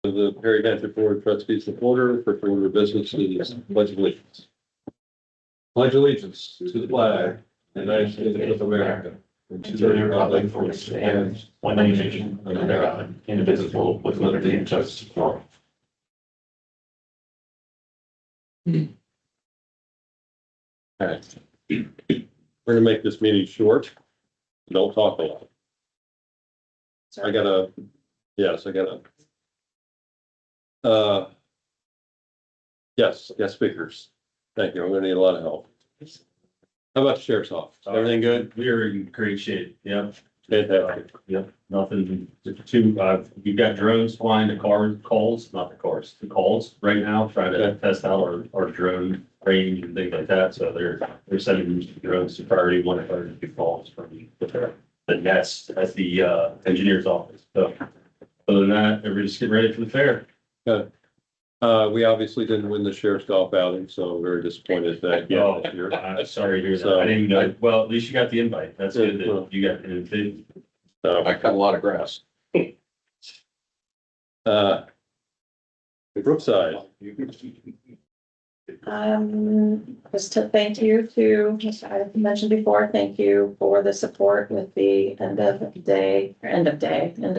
The Perry Township Board of Trustees in order for order of business is pledge allegiance. Pledge allegiance to the flag of the United States of America and to the republic for which it stands, one nation, under God, indivisible, with liberty and justice for all. All right. We're gonna make this meeting short. Don't talk a lot. I gotta, yes, I gotta. Yes, speakers. Thank you. I'm gonna need a lot of help. How about the sheriff's office? Everything good? We are in great shape. Yep. Fantastic. Yep. Nothing too, we've got drones flying the calls right now, trying to test out our drone range and things like that. So they're sending drones to priority 1 and priority 2 calls from the nest at the engineer's office. So other than that, everybody's getting ready for the fair. Good. We obviously didn't win the sheriff's golf outing, so I'm very disappointed that. This year. Sorry to hear that. So- I didn't even know. Well, at least you got the invite. That's good that you got an invite. I cut a lot of grass. Brookside. Just to thank you to, as I mentioned before, thank you for the support with the end of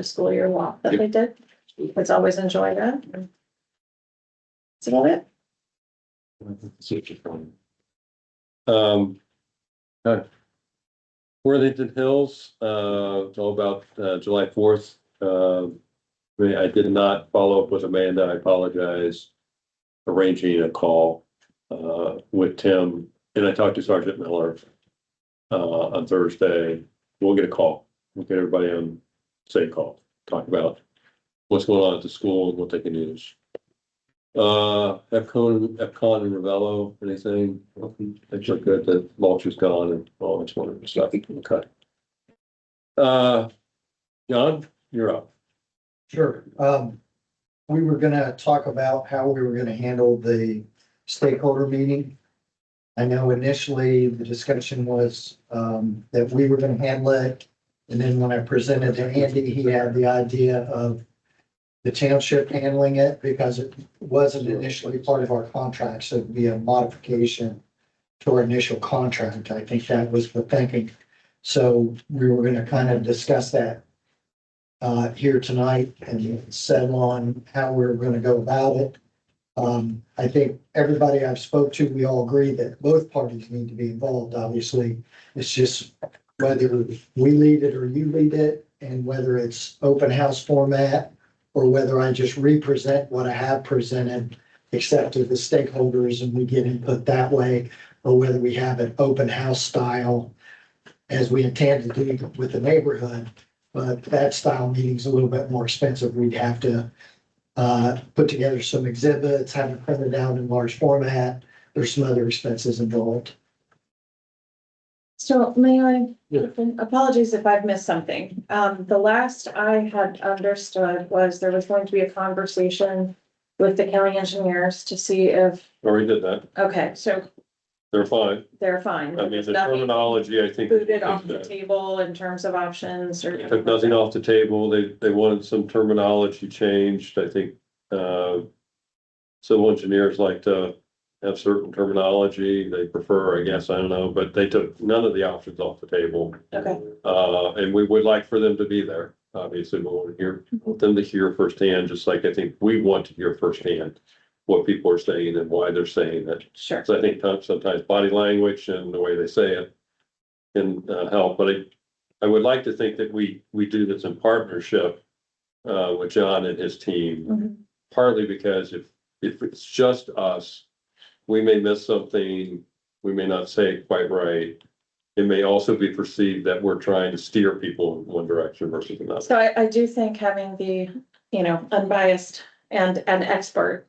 school year walk that they did. It's always enjoyed that. That's about it. Worthington Hills, it's all about July 4th. I did not follow up with Amanda. I apologize. Arranging a call with Tim, and I talked to Sergeant Miller on Thursday. We'll get a call. We'll get everybody on same call. Talk about what's going on at the school and what they can use. Epcon and Ravello, anything? Things are good. The mulch is gone and all this wonderful stuff. Okay. John, you're up. Sure. We were gonna talk about how we were gonna handle the stakeholder meeting. I know initially the discussion was that we were gonna handle it. And then when I presented to Andy, he had the idea of the township handling it because it wasn't initially part of our contract. So it'd be a modification to our initial contract. I think that was the thinking. So we were gonna kind of discuss that here tonight and settle on how we're going to go about it. I think everybody I've spoke to, we all agree that both parties need to be involved. Obviously, it's just whether we lead it or you lead it, and whether it's open house format or whether I just represent what I have presented, except to the stakeholders and we get input that way, or whether we have an open house style as we intend to do with the neighborhood. But that style meeting's a little bit more expensive. We'd have to put together some exhibits, have it printed out in large format. There's some other expenses involved. So may I, Yeah. apologies if I've missed something. The last I had understood was there was going to be a conversation with the county engineers to see if, Already did that. okay, so They're fine. they're fine. I mean, There's the nothing terminology, I think. booted off the table in terms of options or. Took nothing off the table. They wanted some terminology changed. I think, civil engineers like to have certain terminology. They prefer, I guess, I don't know, but they took none of the options off the table. Okay, And we would like for them to be there. Obviously, we want them to hear firsthand, just like I think we want to hear firsthand what people are saying and why they're saying it. sure. So I think sometimes body language and the way they say it can help, but I would like to think that we do this in partnership with John and his team. Mhm. Partly because if it's just us, we may miss something, we may not say it quite right. It may also be perceived that we're trying to steer people in one direction versus another. So I do think having the, unbiased and an expert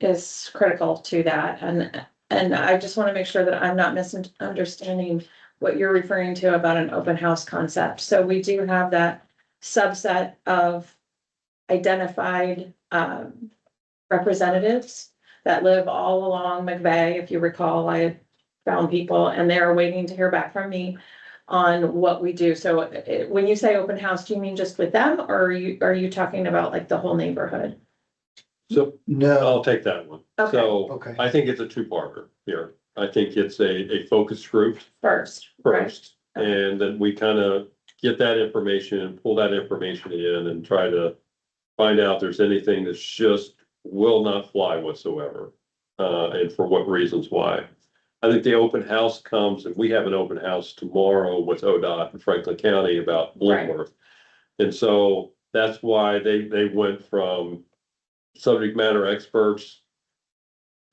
is critical to that. And I just want to make sure that I'm not misunderstanding what you're referring to about an open house concept. So we do have that subset of identified representatives that live all along McVeigh. If you recall, I had found people and they're waiting to hear back from me on what we do. So when you say open house, do you mean just with them, or are you talking about like the whole neighborhood? So No, I'll take that one. Okay. So okay. I think it's a two-parter here. I think it's a focus group First, right? first. And then we kind of get that information and pull that information in and try to find out if there's anything that's just will not fly whatsoever. And for what reasons why. I think the open house comes, and we have an open house tomorrow with ODOT in Franklin County about Right. Blentworth. And so that's why they went from subject matter experts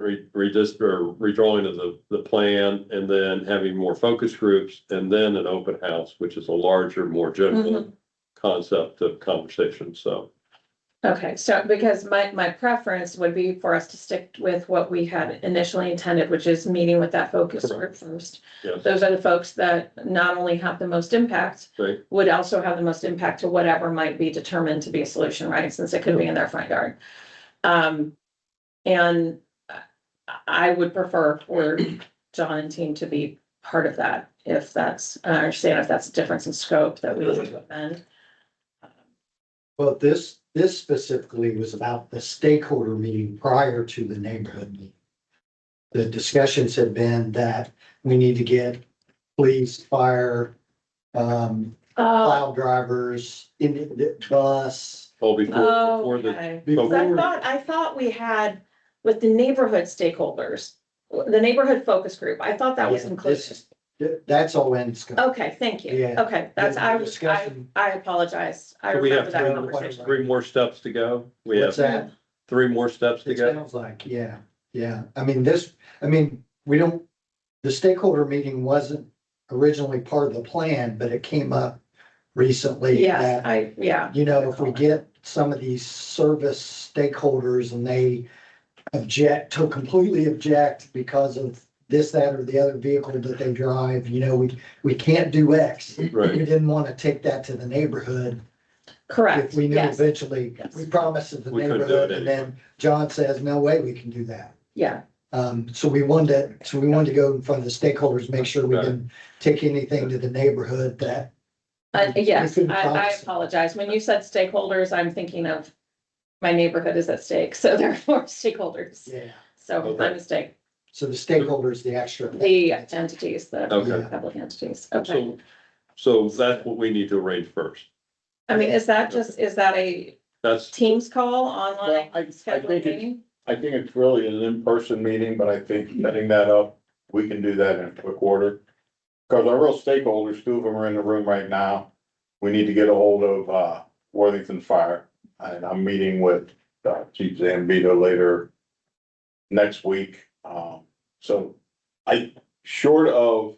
redrawing of the plan, and then having more focus groups, and then an open house, which is a larger, more general concept of conversation, so. Okay, so because my preference would be for us to stick with what we had initially intended, which is meeting with that focus group first. Yes, Those are the folks that not only have the most impact, right, would also have the most impact to whatever might be determined to be a solution, right? Since it could be in their front yard. And I would prefer for John and team to be part of that, if that's, I understand if that's a difference in scope that we need to amend. Well, this specifically was about the stakeholder meeting prior to the neighborhood meeting. The discussions had been that we need to get police, fire, Oh, plow drivers, in the bus. oh, before the, okay. Before- 'Cause I thought we had with the neighborhood stakeholders, the neighborhood focus group, I thought that was Yeah, included. That's all in scope. Okay, thank you. Yeah. Okay, that's, The discussion- I apologize. I so we have remember that three- conversation. three more steps to go. We What's have that? 3 more steps to It go. sounds like, yeah. I mean, we don't, the stakeholder meeting wasn't originally part of the plan, but it came up recently. Yes, that, yeah. you know, if we get some of these service stakeholders and they completely object because of this, that, or the other vehicle that they drive, you know, we can't do X. Right. We didn't want to take that to the neighborhood. Correct, If we knew yes, eventually, Yes. we promised it the We couldn't do it neighborhood, and then John says, no way we can do that. yeah. So we wanted to go in front of the stakeholders, make sure we didn't take anything to the neighborhood that. Yes, we couldn't I promise. apologize. When you said stakeholders, I'm thinking of my neighborhood is at stake, so there are more stakeholders. Yeah, So my Okay. mistake, so the stakeholders, the extra. the entities, the Okay. public entities, okay. So that's what we need to arrange first. I mean, is that a That's, Teams call, online Well, I scheduled think it's- meeting? I think it's really an in-person meeting, but I think setting that up, we can do that in a quick order. Cause our real stakeholders, 2 of them are in the room right now. We need to get a hold of, Worthington Fire. And I'm meeting with, Chief Zambito later next week. So short of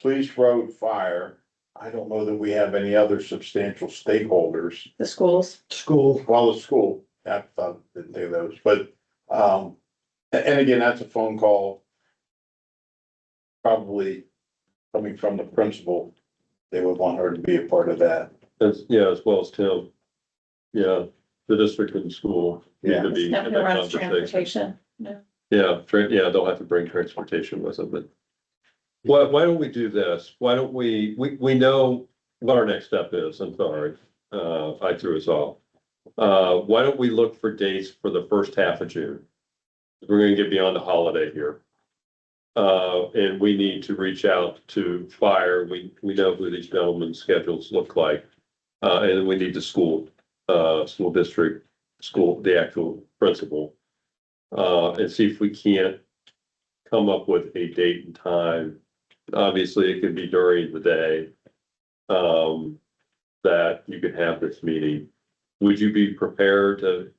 police, road, fire, I don't know that we have any other substantial stakeholders. The schools? School, Well, the school, I thought, didn't think of those, but, and again, that's a phone call. Probably coming from the principal, they would want her to be a part of that. as well as Tim. Yeah, the district and the school need to be in Who that runs conversation. transportation? Yeah, they'll have to bring transportation with them, but. Why don't we do this? Why don't we know what our next step is. I'm sorry. I threw us off. Why don't we look for dates for the first half of June? We're gonna get beyond the holiday here. And we need to reach out to fire. We know who these gentlemen's schedules look like. And we need the school district, the actual principal. And see if we can't come up with a date and time. Obviously, it could be during the day. That you could have this meeting. Would you be prepared to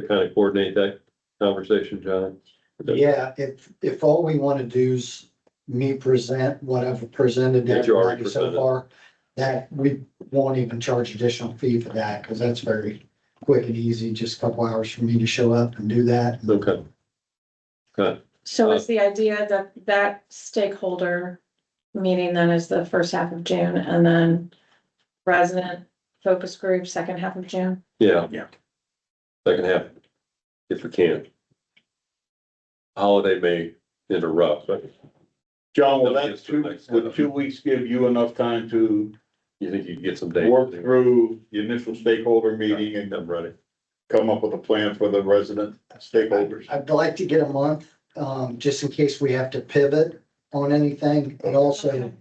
kind of coordinate that conversation, John? yeah, if all we want to do is me present what I've presented to That you already everybody so presented. far, that we won't even charge additional fee for that, because that's very quick and easy, just a couple hours for me to show up and do that. Okay. Okay, So is the idea that that stakeholder meeting then is the first half of June and then resident focus group, second half of June? yeah. Yeah. Second half, if we can. Holiday may interrupt, but John, will That'll that get us to two, the next would step. 2 weeks give you enough time to you think you can get some dates? work through the initial stakeholder meeting and I'm ready. come up with a plan for the resident stakeholders? I'd like to get a month, just in case we have to pivot on anything, and also,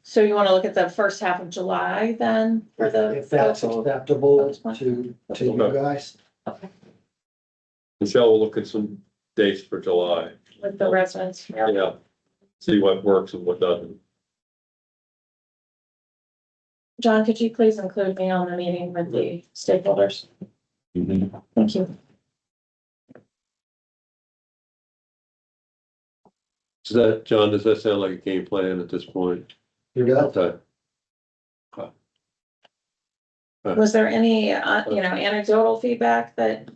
So you want to look at the first half of July then for the. if that's acceptable to you guys. Okay, Michelle will look at some dates for July. with the residents, yeah. Yeah. See what works and what doesn't. John, could you please include me on the meeting with the stakeholders? Thank you. John, does that sound like a game plan at this point? You're good? Okay. Was there any, anecdotal feedback that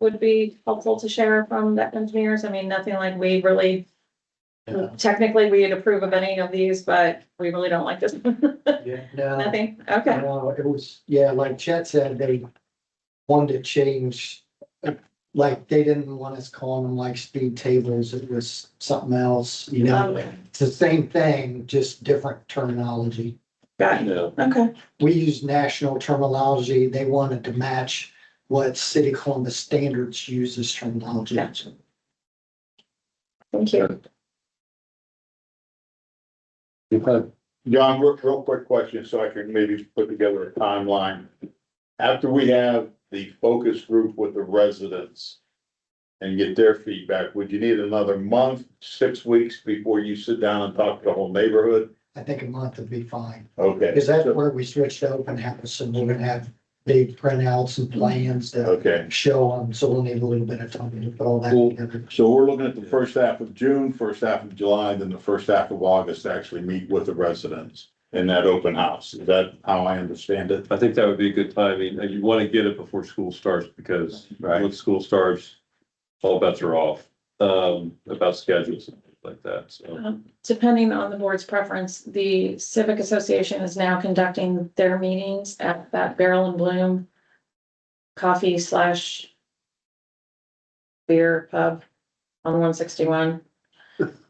would be helpful to share from the engineers? I mean, nothing like we really, Yeah. technically we'd approve of any of these, but we really don't like this. Yeah, no. Nothing, okay, No, it was, yeah, like Chet said, they wanted to change, like, they didn't want us calling them like speed tables, it was something else, you know? It's the same thing, just different terminology. got it, Yeah. okay, We use national terminology, they wanted to match what City of Columbus standards use as terminology. Gotcha. thank you. Okay. John, real quick question, so I can maybe put together a timeline. After we have the focus group with the residents and get their feedback, would you need another month, 6 weeks before you sit down and talk to the whole neighborhood? I think a month would be fine, Okay, because that's where we switched to open house, so we're gonna have big printouts and plans to okay. show them, so we'll need a little bit of time to put all that Cool. together. So we're looking at the first half of June, first half of July, then the first half of August to actually meet with the residents in that open house. Is that how I understand it? I think that would be a good timing. And you want to get it before school starts because Right. once school starts, all bets are off, about schedules and things like that. So, Depending on the board's preference, the Civic Association is now conducting their meetings at that Barrel and Bloom coffee / beer pub on 161.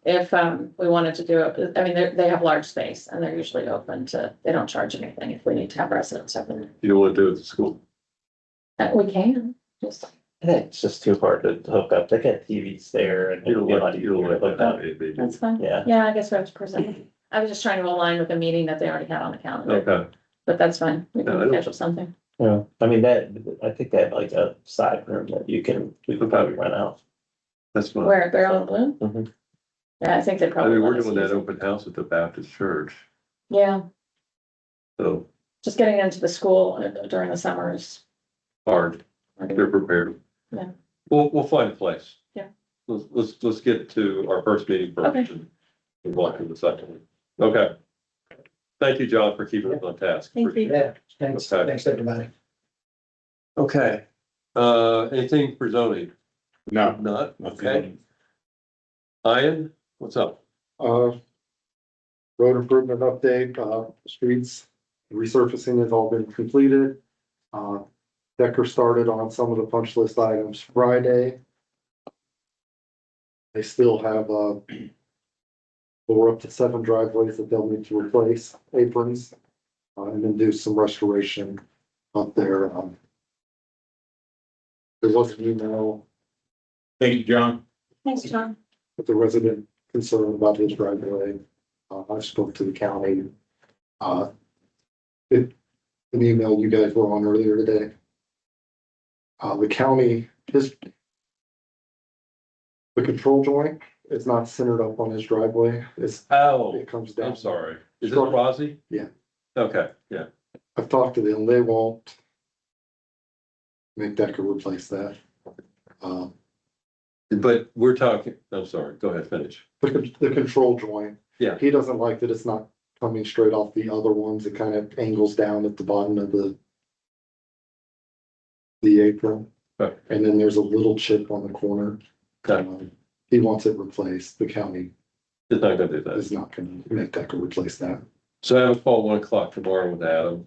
If, we wanted to do it, I mean, they have large space and they're usually open to, they don't charge anything if we need to have residents open. you don't want to do it at school. We can, just, I think it's just too hard to hook up. They got TVs there and. You don't it'd be a like, lot you don't easier like to hook that. up. maybe. that's fine. Yeah, Yeah, I guess we have to present. I was just trying to align with the meeting that they already had on the calendar, Okay. but that's fine. We No, I can don't- schedule something. yeah. I mean, I think they have like a side room that we can probably rent out. That's fine. Where, at Barrel and Bloom? Mhm. Yeah, I think they I probably. mean, we're let us doing that use it. open house at the Baptist church. Yeah, So just getting into the school during the summer is. hard. They're prepared. Yeah. We'll find a place. Yeah. Let's get to our first meeting Okay. first and we'll walk to the second one. Okay. Thank you, John, for keeping us on task. Thank you. Yeah, thanks, Okay. thanks, everybody. Okay. Anything for zoning? No. Not, okay. Ian, what's up? Road improvement update, streets resurfacing has all been completed. Decker started on some of the punch list items Friday. They still have, we're up to 7 driveways that they'll need to replace aprons, and then do some restoration up there. There was an email Thank you, John. Thanks, John. with the resident concerned about his driveway. I spoke to the county. An email you guys were on earlier today. The county, the control joint is not centered up on his driveway. Oh, It comes down. I'm sorry. Is this Rossi? Yeah. Okay, yeah. I've talked to them. They won't make Decker replace that. But we're talking, I'm sorry, go ahead, finish. The control joint. Yeah. He doesn't like that it's not coming straight off the other ones. It kind of angles down at the bottom of the apron. Okay. And then there's a little chip on the corner. Okay. He wants it replaced. The county It's not gonna do that. is not gonna make Decker replace that. So I have a call 1 o'clock tomorrow with Adam.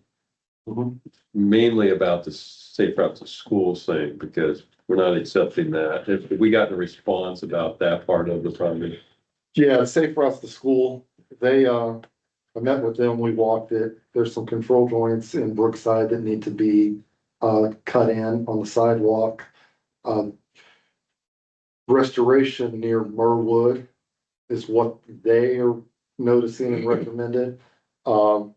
Mainly about the safe route to schools thing, because we're not accepting that. If we got a response about that part of the project. Yeah, it's safe for us to school. I met with them, we walked it. There's some control joints in Brookside that need to be cut in on the sidewalk. Restoration near Merwood is what they are noticing and recommended. And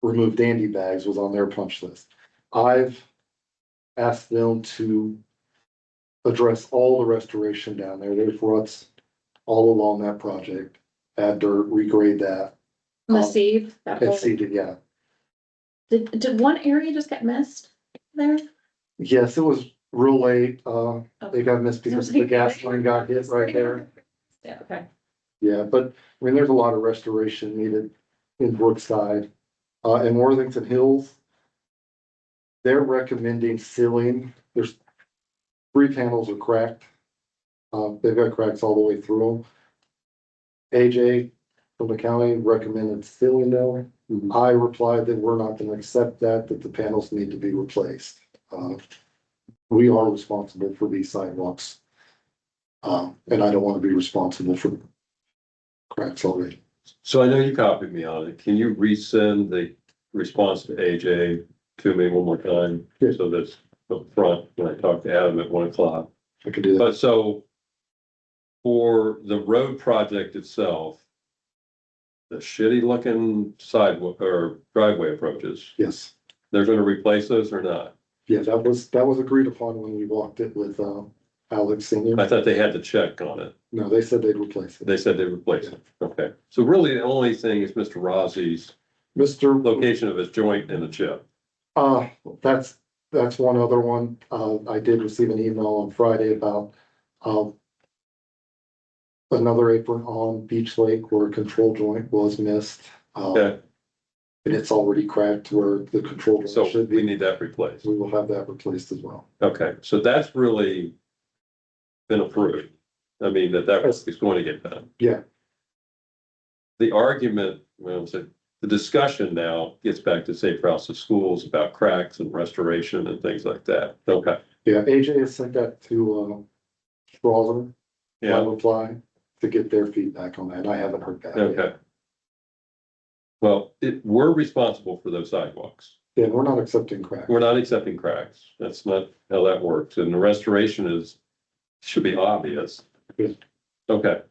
remove dandy bags was on their punch list. I've asked them to address all the restoration down there. There's ruts all along that project. Add dirt, regrade that. Massive, that And whole, seeded, yeah. did one area just get missed there? Yes, it was real late. They Okay. got missed because the gas line got hit right there. Yeah, okay. Yeah, but I mean, there's a lot of restoration needed in Brookside, and Worthington Hills. They're recommending sealing. There's 3 panels are cracked. They've got cracks all the way through them. AJ from the county recommended sealing them. I replied that we're not gonna accept that the panels need to be replaced. We are responsible for these sidewalks. And I don't wanna be responsible for cracks already. So I know you copied me on it. Can you resend the response to AJ to me one more time? Yeah. So that's up front when I talk to Adam at 1 o'clock. I could do that. But so for the road project itself, the shitty looking sidewalk or driveway approaches, Yes. they're gonna replace those or not? Yeah, that was agreed upon when we walked it with, Alex Senior. I thought they had to check on it. No, they said they'd replace it. They said they'd replace it. Okay. So really the only thing is Mr. Rossi's Mr. location of his joint in the chip. That's one other one. I did receive an email on Friday about, another apron on Beach Lake where a control joint was missed. Okay, And it's already cracked where the control joint so should we be. need that replaced. We will have that replaced as well. Okay, so that's really been approved. I mean, that work is going to get done. Yeah. The argument, well, so the discussion now gets back to safe routes to schools about cracks and restoration and things like that. Okay, Yeah, AJ has sent that to, Strasser. My yeah, reply to get their feedback on that. I haven't heard back. yet. okay. Well, we're responsible for those sidewalks. Yeah, we're not accepting crack. We're not accepting cracks. That's not how that works. And the restoration should be obvious. Good. Okay,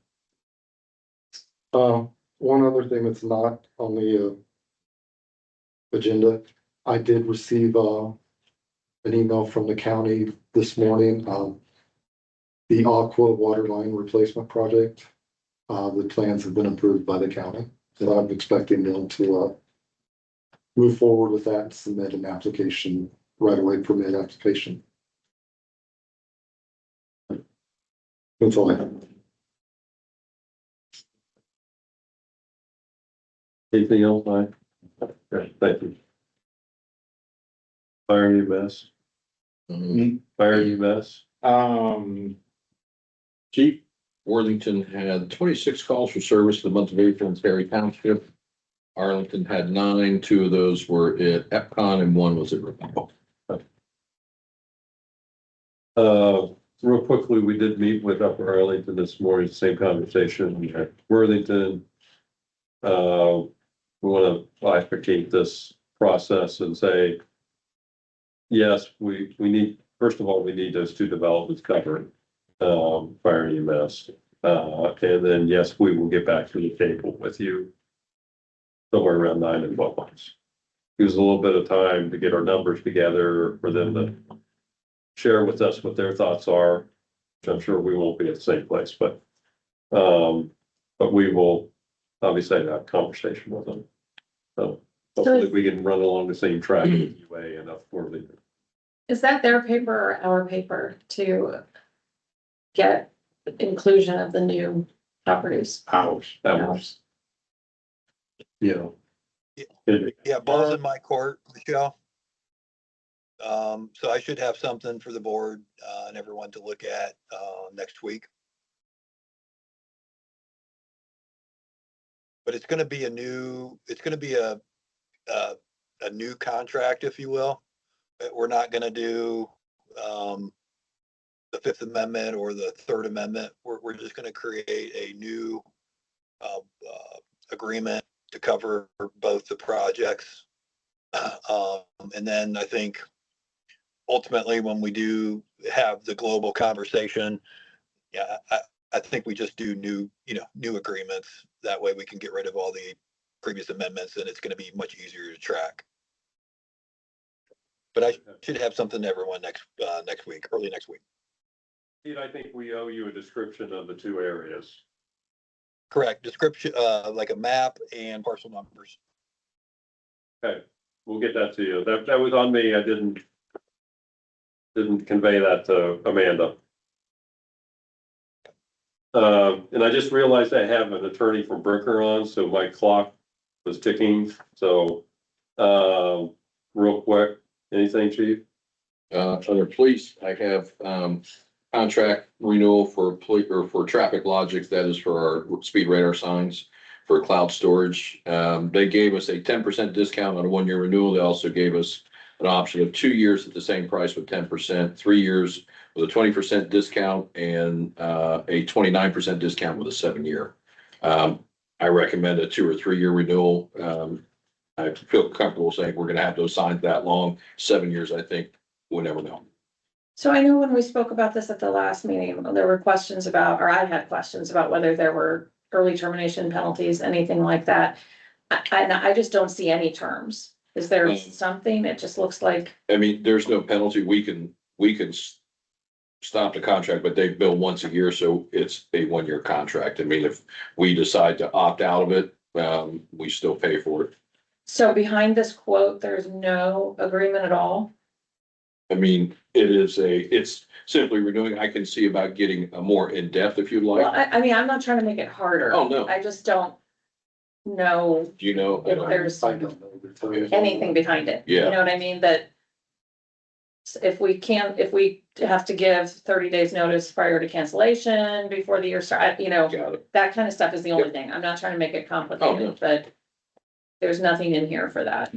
One other thing that's not on the, agenda, I did receive, an email from the county this morning, the Aqua water line replacement project. The plans have been approved by the county, so I'm expecting them to, move forward with that and submit an application right away, permit application. That's all I have. anything else, Mike? Okay, thank you. Fire EMS, fire EMS. Chief Worthington had 26 calls for service in the month of April in Perry Township. Arlington had 9, 2 of those were at Epcot and 1 was at Ripon. Real quickly, we did meet with Upper Arlington this morning, same conversation. We had Worthington. We want to bifurcate this process and say, yes, we need, first of all, we need those 2 developments covered, fire EMS. And then, yes, we will get back to the table with you somewhere around 9 and 12 months. Gives a little bit of time to get our numbers together for them to share with us what their thoughts are, which I'm sure we won't be at the same place, but we will obviously have a conversation with them. So hopefully we can run along the same track with UA enough for the. Is that their paper or our paper to get inclusion of the new properties? House. Ours. Yeah. Yeah, ball's in my court, Michelle. So I should have something for the board, and everyone to look at, next week. But it's gonna be a new contract, if you will. We're not gonna do, the Fifth Amendment or the Third Amendment. We're just gonna create a new, agreement to cover both the projects. And then I think ultimately, when we do have the global conversation, yeah, I think we just do new agreements. That way we can get rid of all the previous amendments and it's going to be much easier to track. But I should have something to everyone next week, early next week. Pete, I think we owe you a description of the two areas. Correct. Description, like a map and parcel numbers. Okay, we'll get that to you. That was on me. I didn't convey that to Amanda. And I just realized I have an attorney from Brinker on, so my clock was ticking. So, real quick, anything, Chief? Under police, I have, contract renewal for for Traffic Logic, that is for our speed radar signs for cloud storage. They gave us a 10% discount on a 1-year renewal. They also gave us an option of 2 years at the same price with 10%, 3 years with a 20% discount, and a 29% discount with a 7-year. I recommend a 2 or 3 year renewal. I feel comfortable saying we're gonna have those signs that long. 7 years, I think, we'll never know. So I know when we spoke about this at the last meeting, there were questions about, or I had questions about whether there were early termination penalties, anything like that. I just don't see any terms. Is there something? It just looks like, I mean, there's no penalty. We can stop the contract, but they bill once a year, so it's a 1-year contract. I mean, if we decide to opt out of it, we still pay for it. so behind this quote, there's no agreement at all? I mean, it's simply renewing. I can see about getting a more in-depth if you'd Well, like. I mean, I'm not trying to make it harder. Oh, no. I just don't know Do you know? if there's I don't know. anything behind it. Yeah. You know what I mean? That if we have to give 30 days notice prior to cancellation before the year start, Got it. that kind of stuff is the only thing. I'm not trying to make it Oh, complicated, no. but there's nothing in here for that.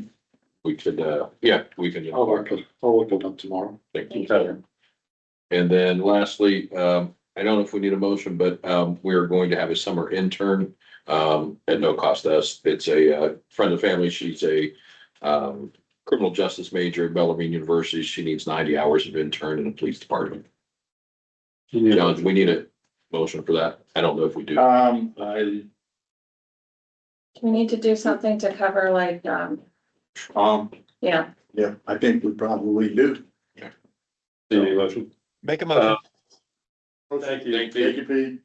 We could, yeah, we can. I'll look it up tomorrow. Thank you. Thank you. And then lastly, I don't know if we need a motion, but we're going to have a summer intern at no cost to us. It's a friend of the family. She's a criminal justice major at Bellarmine University. She needs 90 hours of intern in the police department. John, we need a motion for that. I don't know if we do. We need to do something to cover like, yeah, yeah, I think we probably do. Any motion? Make a motion. Thank you. Thank you, Pete.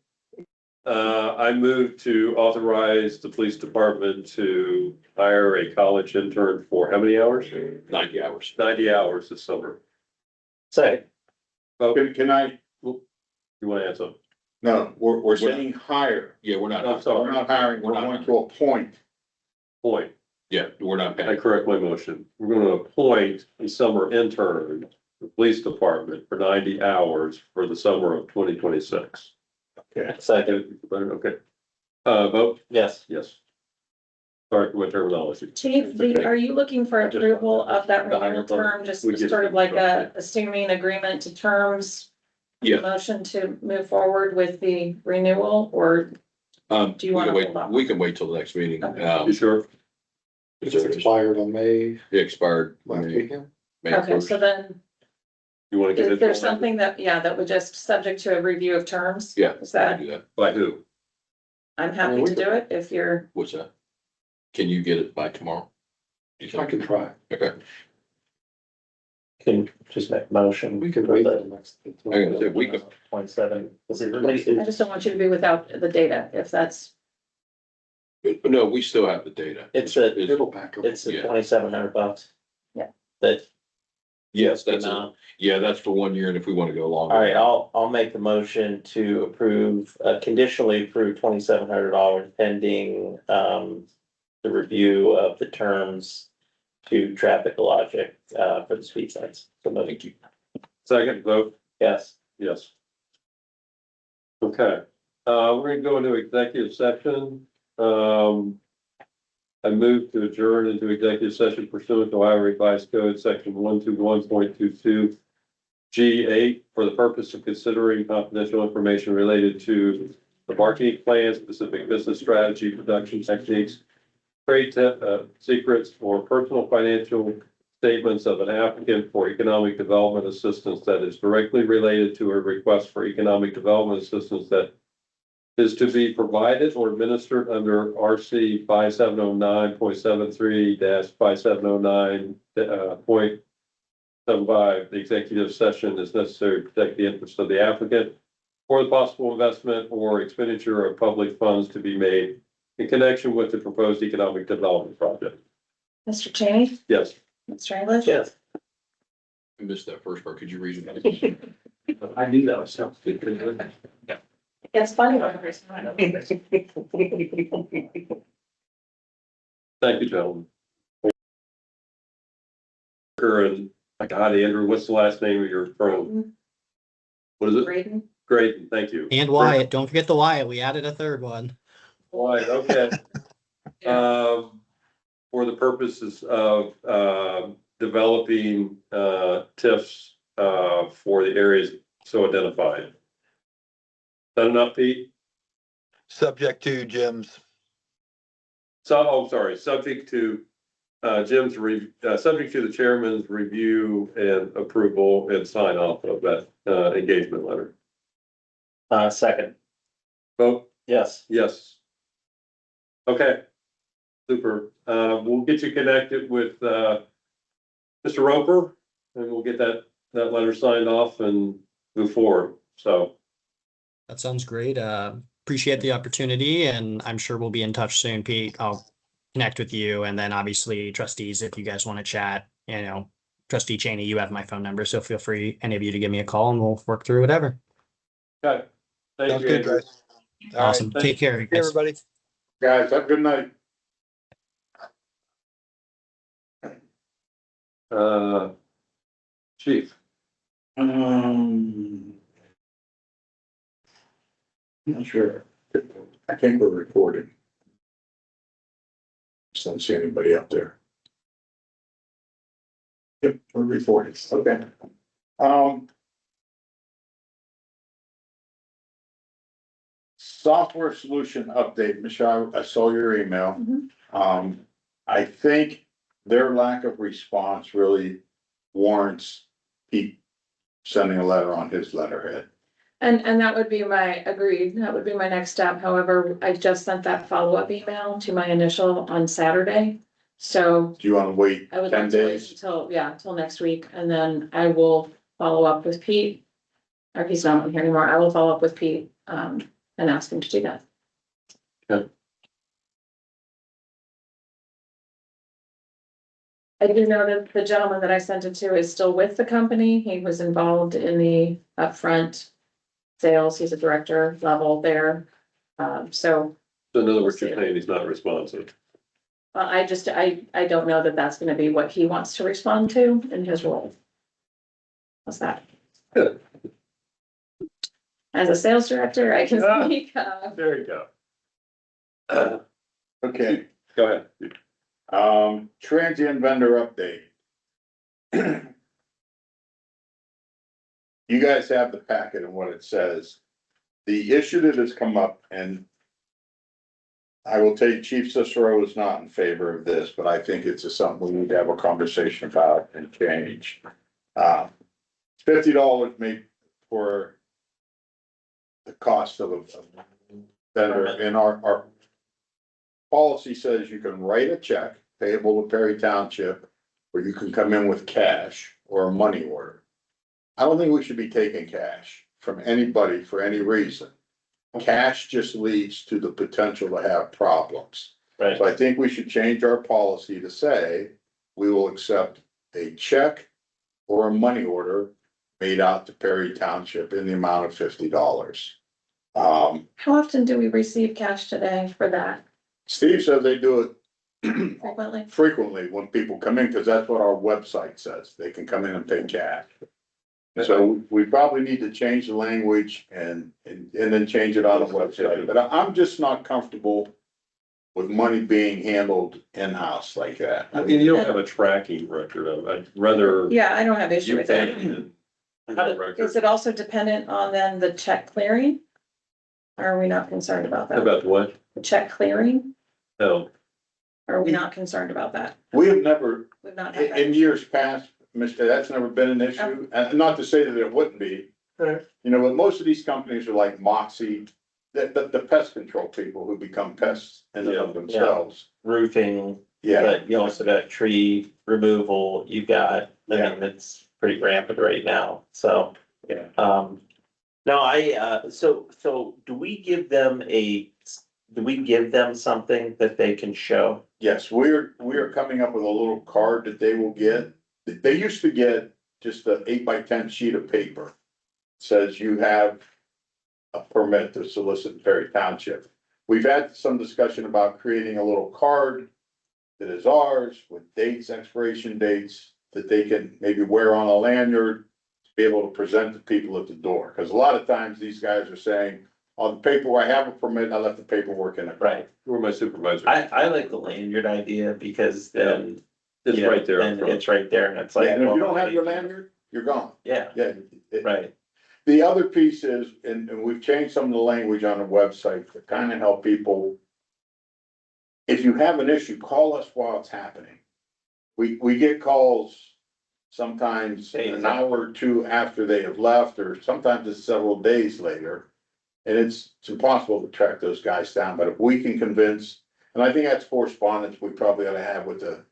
I move to authorize the police department to hire a college intern for how many hours? 90 hours. 90 hours this summer. Say, Oh, Can I, you want to add something? no, we're saying hire. Yeah, we're I'm not, We're sorry, not hiring, we're going to appoint. point. yeah, we're not I paying. correct my motion. We're going to appoint a summer intern to the police department for 90 hours for the summer of 2026. second, Okay. Vote? yes. Yes. Sorry for my terminology. Chief, are you looking for approval of that renewal term, just We get sort of it. like assuming agreement to terms? Yeah. Motion to move forward with the renewal, or Do you We wanna can wait, hold on? we can wait till the next meeting. Okay. You sure? It's expired on May It expired. last weekend. May okay, 1st. so then You want to get is it? there something that, that would just subject to a review of terms? Yeah. Is that, Do that. By who? I'm happy to do it if you're, What's that? Can you get it by tomorrow? Do you I think? can try. Okay. Can just make a motion. We could for wait the till next. I'm gonna say we could, 27. Is it I related? just don't want you to be without the data, if that's, no, we still have the data. It's a, It'll back up. it's the Yeah. $2,700. Yeah. That. Yes, that's, amount. yeah, that's for 1 year, and if we want to go longer. All right, I'll make the motion to approve, conditionally approve $2,700 pending, the review of the terms to Traffic Logic, for the speed signs. So Thank you. Second vote? yes. Yes. Okay, we're gonna go into executive session. I move to adjourn into executive session pursuant to Ohio Revised Code, section 121.22 G8 for the purpose of considering confidential information related to the marketing plan, specific business strategy, production techniques, trade secrets or personal financial statements of an applicant for economic development assistance that is directly related to a request for economic development assistance that is to be provided or administered under RC 5709.73 5709 point 75. The executive session is necessary to protect the interest of the applicant or the possible investment or expenditure of public funds to be made in connection with the proposed economic development project. Mr. Cheney, Yes. Mr. English? Yes. I missed that first part. Could you read it? I knew that was something. It's funny when there's one. Thank you, gentlemen. And my God, Andrew, what's the last name of your firm? What is it? Braden? Great, thank you. And Wyatt, don't forget the Wyatt. We added a third one. Right, okay. For the purposes of, developing, TIFs, for the areas so identified. Is that enough, Pete? Subject to Jim's, Sorry, subject to, subject to the chairman's review and approval and sign off of that, engagement letter. Second, Vote? yes. Yes. Okay. Super. We'll get you connected with, Mr. Roper and we'll get that letter signed off and move forward. So, That sounds great. Appreciate the opportunity and I'm sure we'll be in touch soon, Pete. I'll connect with you and then obviously trustees, if you guys want to chat, Trustee Cheney, you have my phone number, so feel free, any of you, to give me a call and we'll work through whatever. okay. Thank Sounds you, good, Andrew. guys. All right. Awesome. Take care, Hey, guys. everybody. Guys, have a good night. Chief. Not sure. I think we're recording. Just don't see anybody up there. Yep, we're recording. Okay. Software solution update, Michelle, I saw your email. Mhm. I think their lack of response really warrants Pete sending a letter on his letterhead. And that would be agreed, that would be my next step. However, I just sent that follow-up email to my initial on Saturday. So Do you want to wait I would 10 like to wait days? till next week, and then I will follow up with Pete. Or if he's not on here anymore, I will follow up with Pete, and ask him to do that. Okay. I do know that the gentleman that I sent it to is still with the company. He was involved in the upfront sales. He's a director level there. So So in other words, you're saying he's not responsive. I don't know that that's gonna be what he wants to respond to in his role. What's that? Good. As a sales director, I can Yeah. speak, There you go. Okay, Go ahead. transient vendor update. You guys have the packet and what it says. The issue that has come up, and I will tell you, Chief Cicero is not in favor of this, but I think it's something we need to have a conversation about and change. $50 maybe for the cost of a vendor, and our policy says you can write a check payable to Perry Township, or you can come in with cash or a money order. I don't think we should be taking cash from anybody for any reason. Cash just leads to the potential to have problems. Right. So I think we should change our policy to say, we will accept a check or a money order made out to Perry Township in the amount of $50. how often do we receive cash today for that Steve said they do it frequently? frequently when people come in, because that's what our website says. They can come in and pay cash. So we probably need to change the language and then change it on the website. But I'm just not comfortable with money being handled in-house like that. I mean, you don't have a tracking record of, I'd rather. Yeah, I don't have issue You with pay that. than How the do- record. Is it also dependent on then the check clearing? Or are we not concerned about that? About what? The check clearing? No, Are we not concerned about that? We have never, We've not had in that. years past, Mr., that's never been an issue, and not to say that it wouldn't be. Right. You know, but most of these companies are like Moxie, the pest control people who become pests in and of themselves. Roofing, Yeah, but you also got tree removal, you've got, I Yeah. mean, it's pretty rampant right now, so. yeah. No, so do we give them something that they can show? Yes, we are coming up with a little card that they will get. They used to get just an 8x10 sheet of paper. Says you have a permit to solicit in Perry Township. We've had some discussion about creating a little card that is ours with dates, expiration dates, that they can maybe wear on a lanyard to be able to present to people at the door. Because a lot of times these guys are saying, on the paper, I have a permit, I left the paperwork in it. Right, Where my supervisor. I like the lanyard idea because then. It's you know, right there. up Then front. it's right there and it's like. Yeah, and if you well, don't have your lanyard, you're gone. Yeah, Yeah. right, The other piece is, and we've changed some of the language on the website to kind of help people. If you have an issue, call us while it's happening. We get calls sometimes an hour or two after they have left, or sometimes it's several days later. And it's impossible to track those guys down, but if we can convince, and I think that's correspondence we probably ought to have with the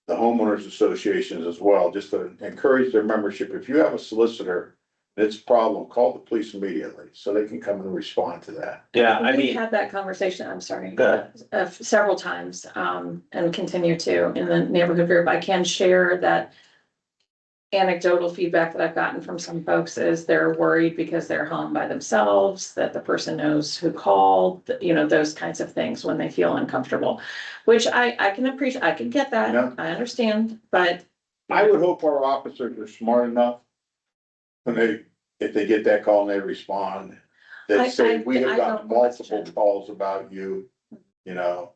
homeowners associations as well, just to encourage their membership. If you have a solicitor, it's a problem, call the police immediately, so they can come and respond to that. yeah, I We've mean, had that conversation, I'm sorry, Go several times, and continue to in the neighborhood group. I can share that anecdotal feedback that I've gotten from some folks is they're worried because they're home by themselves, that the person knows who called, you know, those kinds of things when they feel uncomfortable. Which I can appreciate, I can get that, Yeah. I understand, but I would hope our officers are smart enough when if they get that call and they respond, they say, we have I got don't multiple question. calls about you, you know,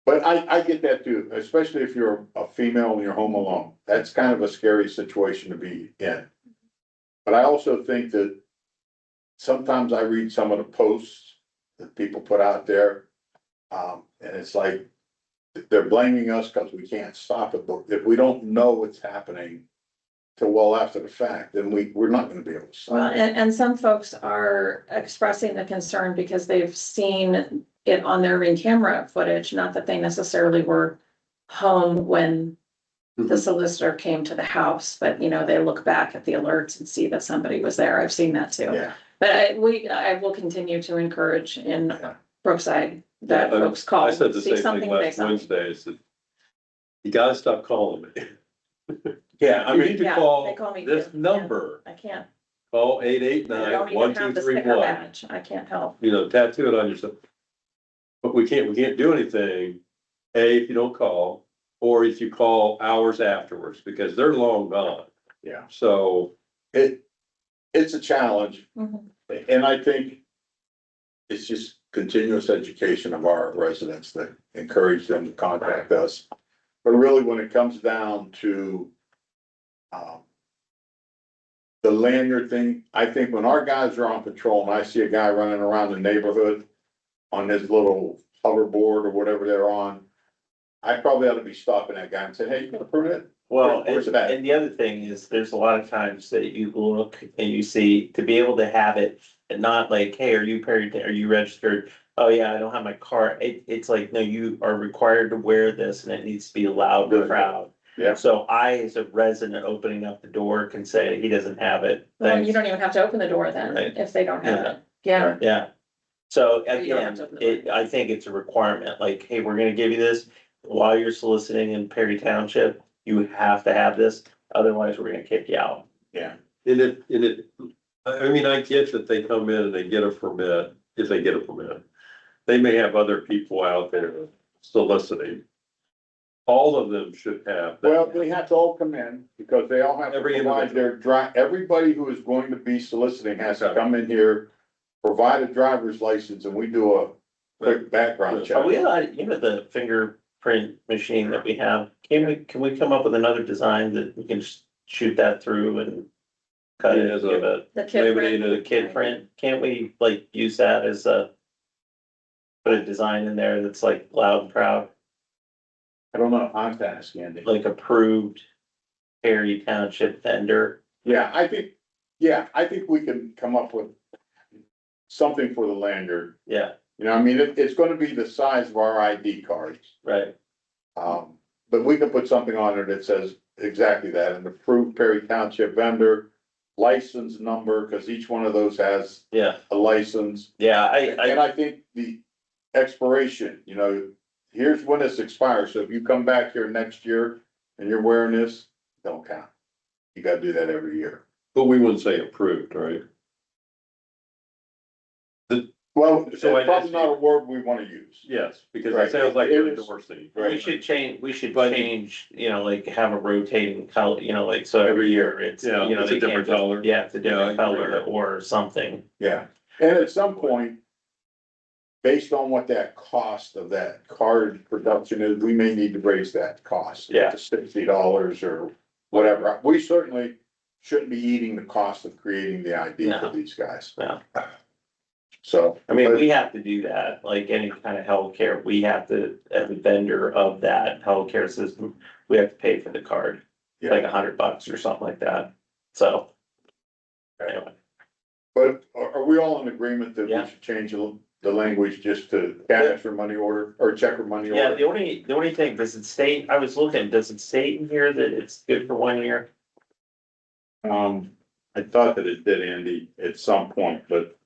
but I get that too, especially if you're a female and you're home alone. That's kind of a scary situation to be in. But I also think that sometimes I read some of the posts that people put out there. And it's like, they're blaming us because we can't stop it, but if we don't know what's happening till well after the fact, then we're not gonna be able to well, stop it. and some folks are expressing the concern because they've seen it on their ring camera footage, not that they necessarily were home when the solicitor came to the house, but you know, they look back at the alerts and see that somebody was there. I've seen that too. Yeah, But I will continue to encourage in Yeah. Brookside that Yeah, folks call. I said the see same something, thing say last something. Wednesday, I said, you gotta stop calling me. yeah, I You mean, need to Yeah, call they call me this too. number, I can't, call eight eight I don't nine even one have two the three sticker one. badge. I can't help. You know, tattoo it on yourself. But we can't do anything, if you don't call, or if you call hours afterwards, because they're long gone. yeah. So, It's a challenge, Mhm. and I think it's just continuous education of our residents that encourage them to contact us. But really, when it comes down to the lanyard thing, I think when our guys are on patrol and I see a guy running around the neighborhood on his little hoverboard or whatever they're on, I probably ought to be stopping that guy and saying, hey, you got a permit? well, Where's it at? and the other thing is, there's a lot of times that you look and you see, to be able to have it, and not like, hey, are you registered? Oh, yeah, I don't have my car. It's like, no, you are required to wear this and it needs to be loud and Good. proud. Yeah. So I, as a resident opening up the door, can say he doesn't have it. Well, you Thanks. don't even have to open the door then, Right. if they don't have Yeah. it. Yeah. Yeah. So Or you don't have again, to open the door. I think it's a requirement, like, hey, we're gonna give you this while you're soliciting in Perry Township, you have to have this, otherwise we're gonna kick you out. Yeah, I mean, I get that they come in and they get a permit, if they get a permit. They may have other people out there soliciting. All of them should have. that. well, they have to all come in because they all have to Every provide their everybody who is going to be soliciting has to come in here, provide a driver's license, and we do a quick background Are check. we allowed, you know, the fingerprint machine that we have, can we come up with another design that we can just shoot that through and cut Yeah, it, as give a- a The kid Laminated print. kid print? Can't we like use that as a, put a design in there that's like loud and proud, I don't know, I'm to ask Andy. like approved Perry Township vendor. Yeah, I think we can come up with something for the lanyard. Yeah, You know, I mean, it's gonna be the size of our ID cards. right. But we can put something on it that says exactly that, an approved Perry Township vendor, license number, because each one of those has Yeah, a license. yeah, And I think the expiration, you know, here's when this expires, so if you come back here next year and you're wearing this, don't count. You gotta do that every year. But we wouldn't say approved, right? Well, it's So probably not a word we wanna use. Yes, because Right. it sounds like It we're is- diversity. we should change, But- you know, like have a rotating color, you know, like, so every year it's, you Yeah, know, it's a they can't different just- color. Yeah, it's a different Yeah, I agree. color or something. Yeah, and at some point, based on what that cost of that card production is, we may need to raise that cost. Yeah. To $60 or whatever. We certainly shouldn't be eating the cost of creating the ID for No. these guys. No. So. I mean, we have to do that, like any kind of healthcare, we have to, as a vendor of that healthcare system, we have to pay for the card. Like $100 or something like that, so. Anyway, But are we all in agreement that we Yeah. should change the language just to cash or money order or check or money yeah, order? the only thing, does it state, I was looking, does it state in here that it's good for 1 year? I thought that it did, Andy, at some point, but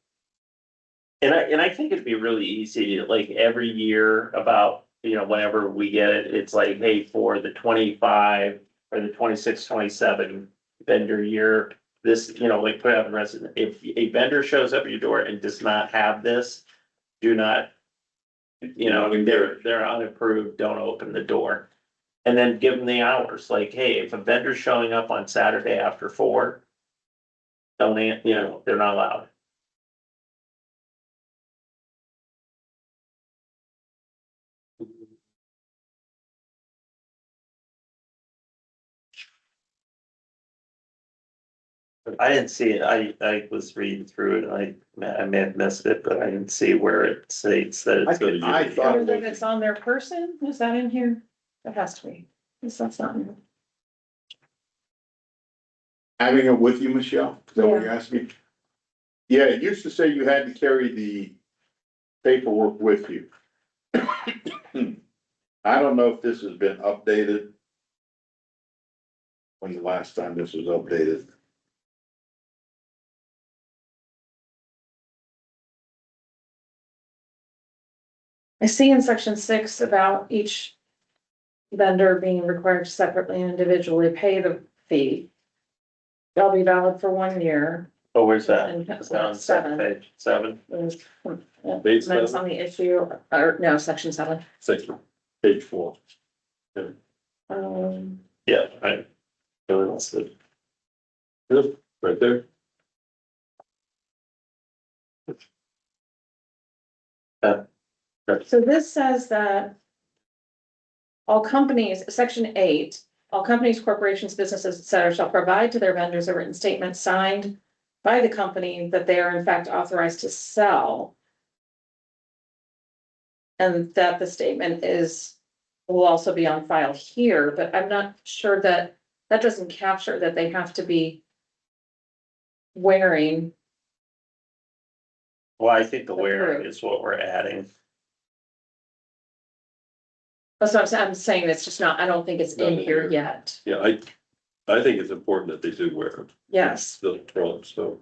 And I think it'd be really easy, like every year about, you know, whenever we get it, it's like, hey, for the 25 or the 26, 27 vendor year. This, you know, like put out the resident, if a vendor shows up at your door and does not have this, do not. You know, they're unapproved, don't open the door. And then give them the hours, like, hey, if a vendor's showing up on Saturday after 4. Don't, you know, they're not allowed. I didn't see it, I was reading through it, I may have missed it, but I didn't see where it states that it's good. I thought- Or that it's on their person, is that in here? It has to be, because that's not in. having it with you, Michelle, is that what you asked me? Yeah, it used to say you had to carry the paperwork with you. I don't know if this has been updated. When the last time this was updated. I see in section 6 about each vendor being required to separately and individually pay the fee. Shall be valid for 1 year. Oh, where's that? And It's on second 7. page, 7. Page Minutes on the issue, or no, section 7. Section, page 4. Yeah, right. Really, that's it. Yep, right there. So this says that all companies, section 8, all companies, corporations, businesses, et cetera, shall provide to their vendors a written statement signed by the company that they are in fact authorized to sell. And that the statement will also be on file here, but I'm not sure that doesn't capture that they have to be wearing. Well, I think the wearing Approved. is what we're adding. That's what I'm saying, it's just not, I don't think it's in Not in here here. yet. Yeah, I think it's important that they do wear them. Yes. Still Trump, so.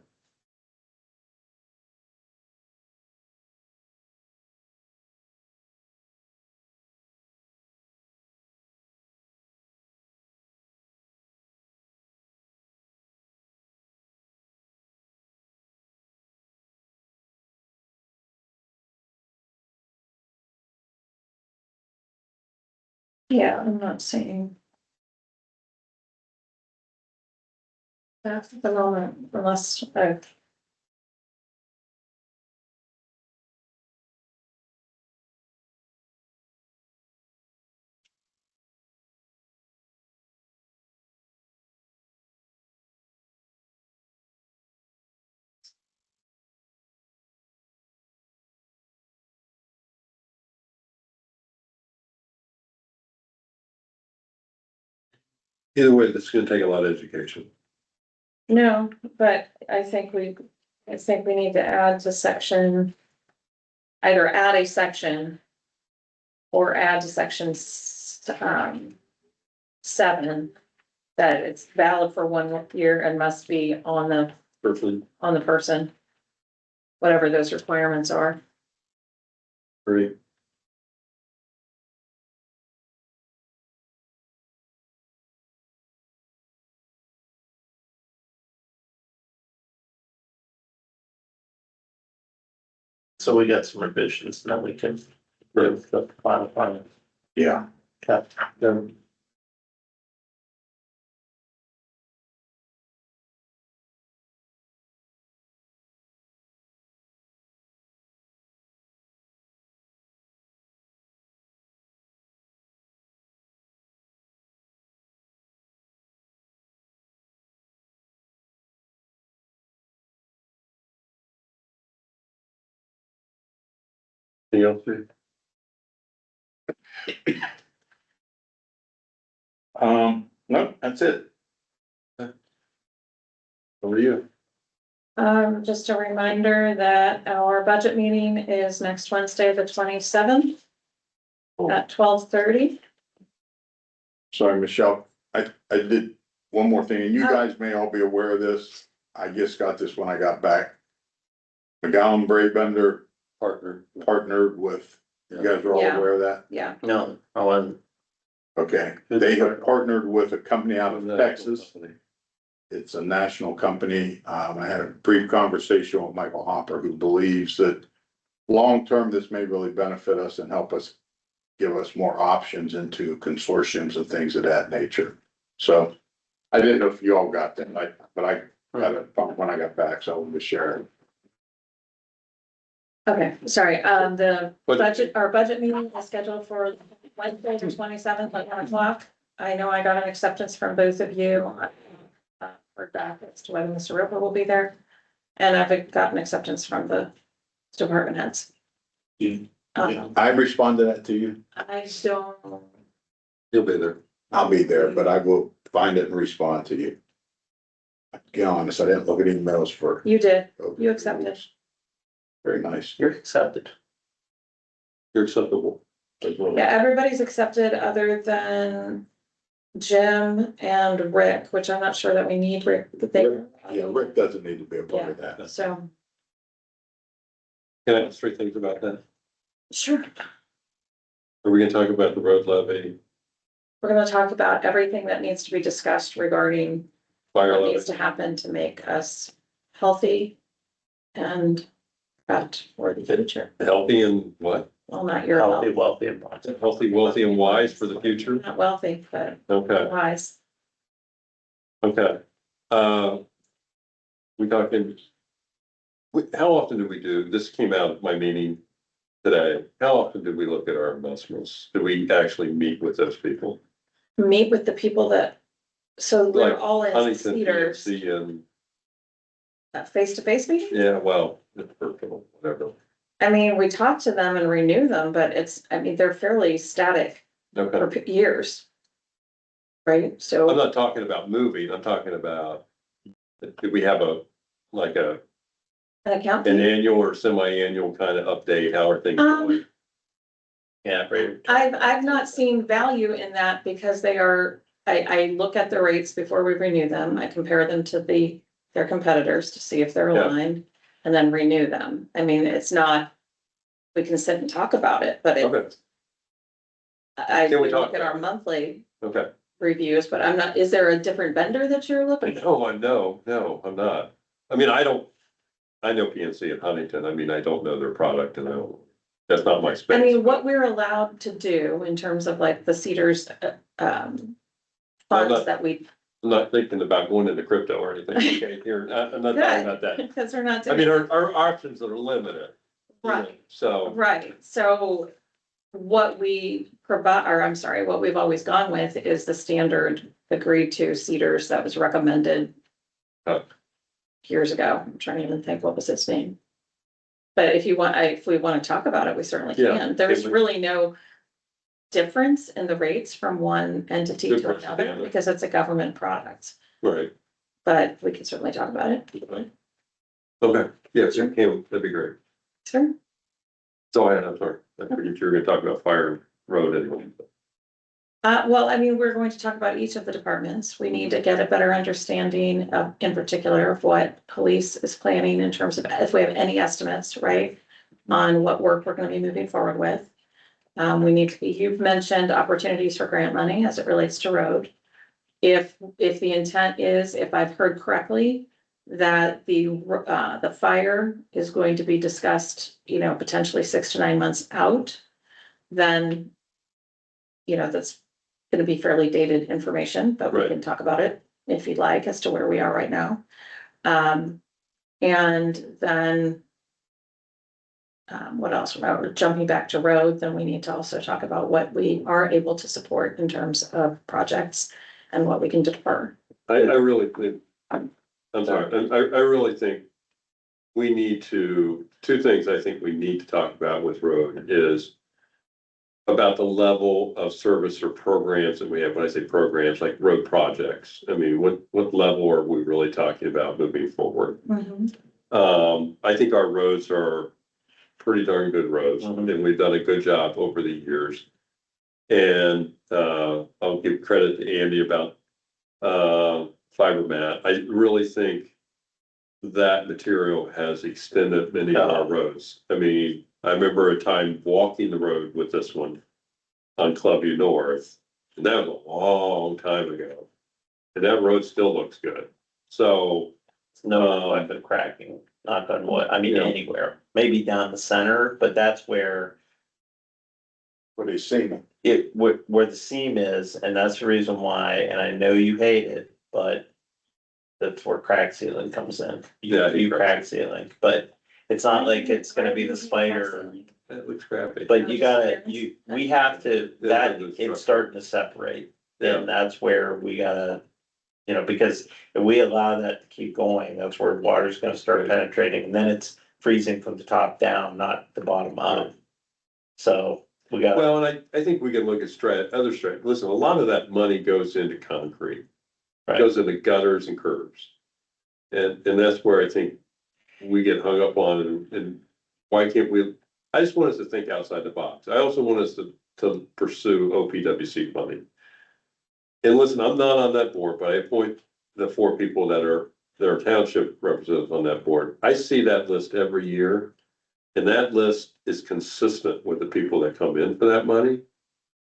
Yeah, I'm not saying. That's the moment, unless I've. Either way, this is gonna take a lot of education. No, but I think we need to add to section. Either add a section. Or add to section 7. That it's valid for 1 year and must be on the person. Whatever those requirements are. Great. So we got some revisions, then we can approve the final plan. Yeah. Okay. Anything else, Steve? No, that's it. Over to you. Just a reminder that our budget meeting is next Wednesday, the 27th. At 12:30. Sorry, Michelle. I did one more thing, and you Oh. guys may all be aware of this. I just got this when I got back. McGowan Brave Bender partnered with, you guys are all Yeah. aware of that? Yeah, No, I wasn't. Okay, they have partnered with a company out of Texas. It's a national company. I had a brief conversation with Michael Hopper, who believes that long-term, this may really benefit us and help us give us more options into consortiums and things of that nature. So I didn't know if you all got that, but I got it when I got back, so I wanted to share it. okay, sorry, the budget, our budget meeting is scheduled for Wednesday, the 27th at 1 o'clock. I know I got an acceptance from both of you. Heard back as to whether Mr. Roper will be there. And I've gotten acceptance from the department heads. I responded that to you. I don't, You'll be there. I'll be there, but I will find it and respond to you. To be honest, I didn't look at emails for. you did, you accepted. Very nice. You're accepted. You're acceptable. as well. Yeah, everybody's accepted other than Jim and Rick, which I'm not sure that we need Rick. Yeah, Rick doesn't need to be a part of that. So, Can I ask 3 things about that? sure, Are we gonna talk about the road levy, we're gonna talk about everything that needs to be discussed regarding fire what levy? needs to happen to make us healthy and prepped for the future. Healthy and what? Well, not your Healthy, health, wealthy, and positive. Healthy, wealthy and wise for the future? not wealthy, but Okay, wise. okay. We talking. How often do we do, this came out of my meeting today. How often do we look at our investments? Do we actually meet with those people? Meet with the people that, so we're Like all in Huntington, Cedars, PNC and, face-to-face meeting? yeah, well, it's virtual, whatever. I mean, we talk to them and renew them, but they're fairly static for Okay, years. Right, I'm so, not talking about moving, I'm talking about, do we have like an account an fee? annual or semi-annual kind of update? How are things Um, going? Yeah, right. I've not seen value in that because I look at the rates before we renew them. I compare them to their competitors to see if they're Yeah. aligned. And then renew them. I mean, it's not, we can sit and talk about it, but Okay, I Can we we talk look at our monthly okay. reviews, but I'm not, is there a different vendor that you're looking? No, no, I'm not. I mean, I know PNC and Huntington. I mean, I don't know their product and that's not my I space. mean, what we're allowed to do in terms of like the Cedars, funds not- that we, I'm not thinking about going into crypto or anything. Okay, here, I'm not talking about that. because we're not I doing. mean, our options are limited. Right. So, Right, so what we provide, or I'm sorry, what we've always gone with is the standard agreed to Cedars that was recommended Oh. years ago. I'm trying to even think what was its name. But if we want to talk about it, we certainly Yeah, can. There's can we? really no difference in the rates from one entity to Difference, another yeah. because it's a government product. Right, But we can certainly talk about it. okay, yeah, that'd be great. Sure. So I'm sorry, I figured you were gonna talk about fire and road anyway. Well, I mean, we're going to talk about each of the departments. We need to get a better understanding of, in particular, of what police is planning in terms of if we have any estimates, right? On what work we're gonna be moving forward with. We need to be, you've mentioned opportunities for grant money as it relates to road. If the intent is, if I've heard correctly, that the fire is going to be discussed, potentially 6 to 9 months out, then, that's gonna be fairly dated information, but we Right. can talk about it if you'd like, as to where we are right now. And then what else? We're jumping back to road, then we need to also talk about what we are able to support in terms of projects and what we can defer. I really think, I'm sorry, I really think we need two things I think we need to talk about with road is about the level of service or programs that we have. When I say programs, like road projects, I mean, what level are we really talking about moving forward? I think our roads are pretty darn good roads, and we've done a good job over the years. And I'll give credit to Andy about fiber mat. I really think that material has extended many of our roads. I mean, I remember a time walking the road with this one on Clubview North, and that was a long time ago. And that road still looks good. So, No, I've been cracking, knock on wood, I mean, Yeah. anywhere, maybe down the center, but that's where What they see. where the seam is, and that's the reason why, and I know you hate it, but that's where crack sealing comes in. Yeah, I hate You crack crack sealing, but it's not like it's gonna be the spider, that looks crappy. but we have to, that, Yeah, it's starting to separate. Yeah. And that's where we gotta, because if we allow that to keep going, that's where water's gonna start Right. penetrating, and then it's freezing from the top down, not the bottom up. So we gotta, Well, and I think we can look at other strat. Listen, a lot of that money goes into concrete. It Right. goes into gutters and curbs. And that's where I think we get hung up on and why can't we, I just want us to think outside the box. I also want us to pursue OPWC funding. And listen, I'm not on that board, but I appoint the 4 people that are township representatives on that board. I see that list every year. And that list is consistent with the people that come in for that money.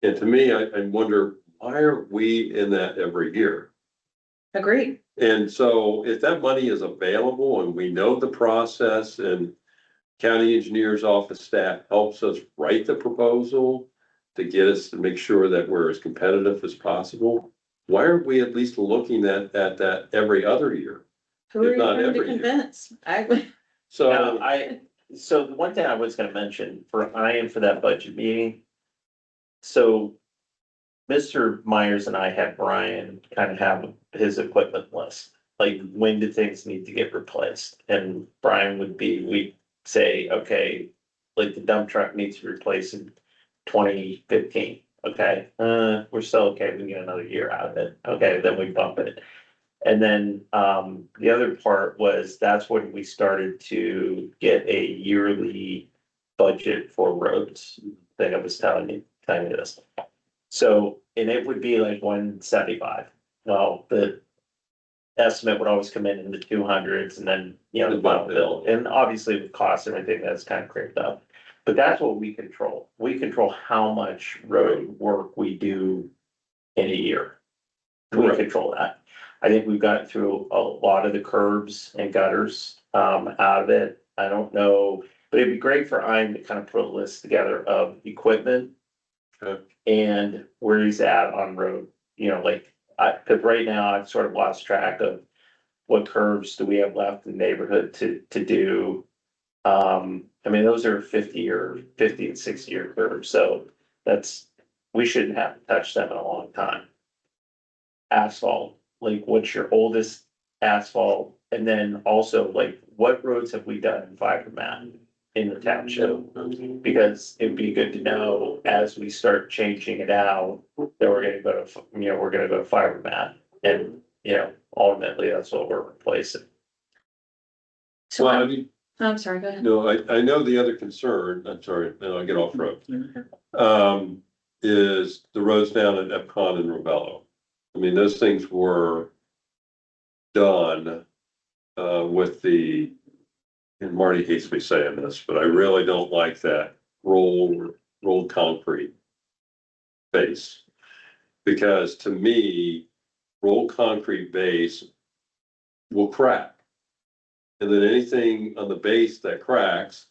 And to me, I wonder, why are we in that every year? Agreed. And so if that money is available and we know the process and county engineer's office staff helps us write the proposal to get us to make sure that we're as competitive as possible, why aren't we at least looking at that every other year? Who are If you not trying to every year. convince? So, so the one thing I was gonna mention for that budget meeting. So Mr. Myers and I had Brian kind of have his equipment list, like when do things need to get replaced? And Brian we'd say, okay, like the dump truck needs to be replaced in 2015. Okay, we're still okay, we can get another year out of it. Okay, then we bump it. And then, the other part was, that's when we started to get a yearly budget for roads. I think I was telling you this. So, and it would be like 175. Well, the estimate would always come in the 200s, and then, the final bill, and obviously with costs and everything, that's kind of creeped up. But that's what we control. We control how much road work we do in a year. We Correct. control that. I think we've gotten through a lot of the curbs and gutters out of it. I don't know, but it'd be great for Ian to kind of put a list together of equipment. Okay. And where he's at on road, cause right now I've sort of lost track of what curves do we have left in the neighborhood to do. I mean, those are 50 and 60-year curves, so we shouldn't have to touch them in a long time. Asphalt, like what's your oldest asphalt? And then also like what roads have we done in fiber mat? in the township. Because it'd be good to know as we start changing it out, that we're gonna go to, we're gonna go to fiber mat. And, ultimately, that's what we're replacing. So Well, I I'm, mean, I'm sorry, go ahead. no, I know the other concern, I'm sorry, then I'll get off road. Is the roads down at Epcot and Ravello. I mean, those things were done, with the, and Marty hates me saying this, but I really don't like that rolled concrete base. Because to me, rolled concrete base will crack. And then anything on the base that cracks,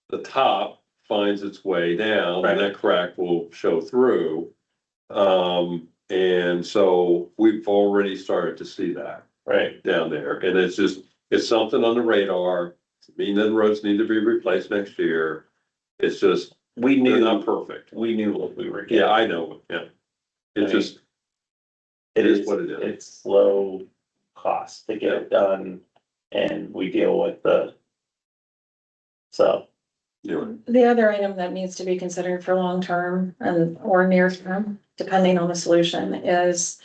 the top finds its way down and that crack will show through. And so we've already started to see that Right. down there. And it's something on the radar. I mean, the roads need to be replaced next year. It's just, We they're knew, not perfect. we knew what we were getting. Yeah, I know, yeah. It's just, It is is what it is. It's low cost to get it done and we deal with so. you know, The other item that needs to be considered for long-term and or near-term, depending on the solution, is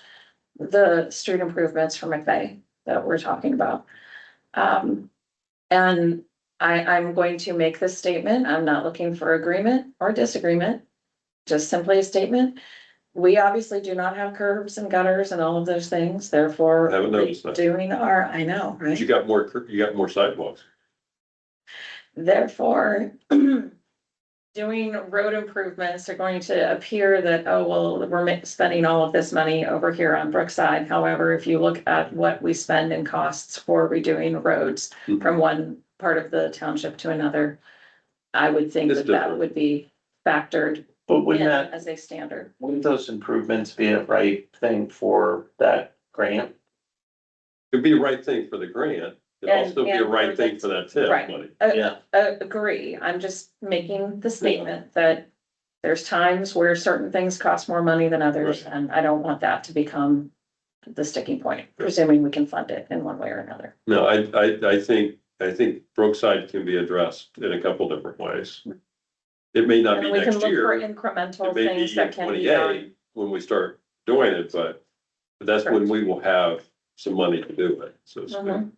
the street improvements for McVeigh that we're talking about. And I'm going to make this statement. I'm not looking for agreement or disagreement, just simply a statement. We obviously do not have curbs and gutters and all of those things, therefore Haven't noticed that. doing our, I know, right? you got more sidewalks. Therefore, doing road improvements are going to appear that, oh, well, we're spending all of this money over here on Brookside. However, if you look at what we spend in costs for redoing roads Mhm. from one part of the township to another, I would think It's that that different. would be factored But in wouldn't that, as a standard. wouldn't those improvements be a right thing for that grant? It'd be the right thing for the grant. It'd And- also be a and right for thing the- for that tip right. money. Yeah. Agree. I'm just making the statement that there's times where certain things cost more money than others, Right. and I don't want that to become the sticking point, presuming we can fund it in one way or another. No, I think Brookside can be addressed in a couple different ways. It may not be And we can next look for year, incremental it may things be in that can be done. 28 when we start doing it, but that's when we will have some money to do it, so to speak. Mhm.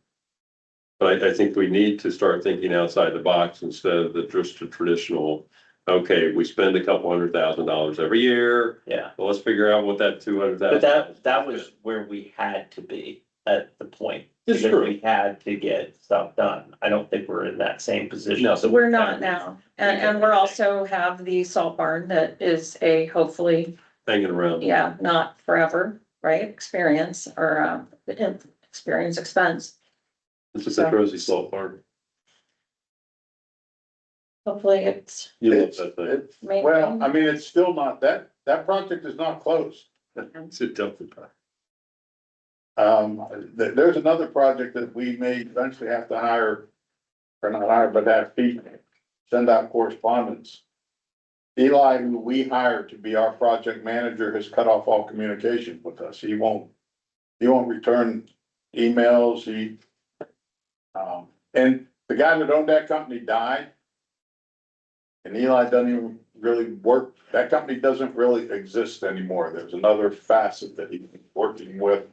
But I think we need to start thinking outside the box instead of just the traditional, okay, we spend a couple $100,000 every year. Yeah, Well, let's figure out what that 200,000. but that was where we had to be at the point. It's Because true. we had to get stuff done. I don't think we're in that same position. No. So we're not now, and we're also have the salt barn that is a hopefully, Hanging around. yeah, not forever, right, experience or experience expense. It's just a Rosie Salt Farm. Hopefully it's You love It's, that thing. it's, maintained. well, I mean, it's still not, that project is not closed. It's a dumpster. There's another project that we may eventually have to hire, or not hire, but have people send out correspondence. Eli, who we hired to be our project manager, has cut off all communication with us. He won't return emails, and the guy that owned that company died. And Eli doesn't even really work, that company doesn't really exist anymore. There's another facet that he's working with.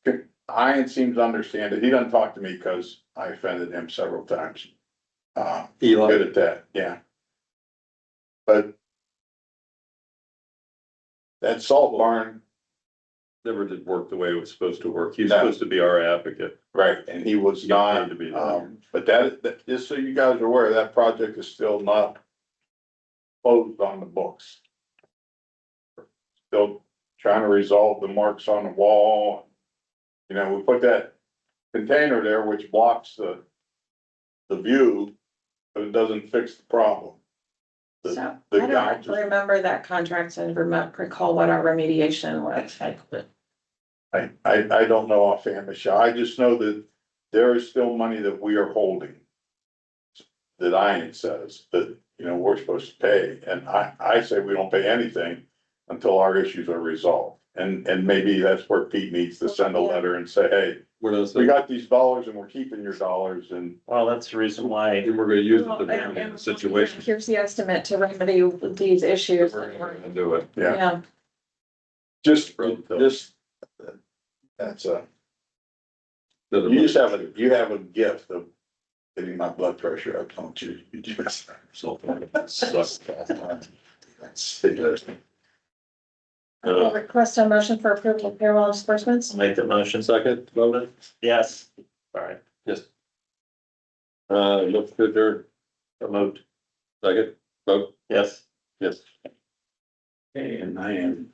Ian seems to understand it. He doesn't talk to me because I offended him several times. Eli. Good at that, yeah. But that salt barn, Never did work the way it was supposed to work. He's No. supposed to be our advocate. right, and he was He got not, paid to be there. but that, just so you guys are aware, that project is still not closed on the books. Still trying to resolve the marks on the wall. You know, we put that container there which blocks the view, but it doesn't fix the problem. The- So, the I guy don't just- remember that contract and recall what our remediation was. I don't know offhand, Michelle. I just know that there is still money that we are holding. That Ian says that, we're supposed to pay, and I say we don't pay anything until our issues are resolved. And maybe that's where Pete needs to send a letter and say, hey, What else? we got these dollars and we're keeping your dollars and. Well, that's the reason why. And we're gonna use it Well, to and- remedy and the situation. Here's the estimate to remedy these issues. We're gonna do it. Yeah. Yeah, Just, that's you have a gift of getting my blood pressure up, don't you? You just. So. I'll request a motion for approval of payroll disbursements. Make the motion. Second, voted, Yes. Sorry. yes. Look to adjourn, So moved. second, vote, Yes. yes. And I am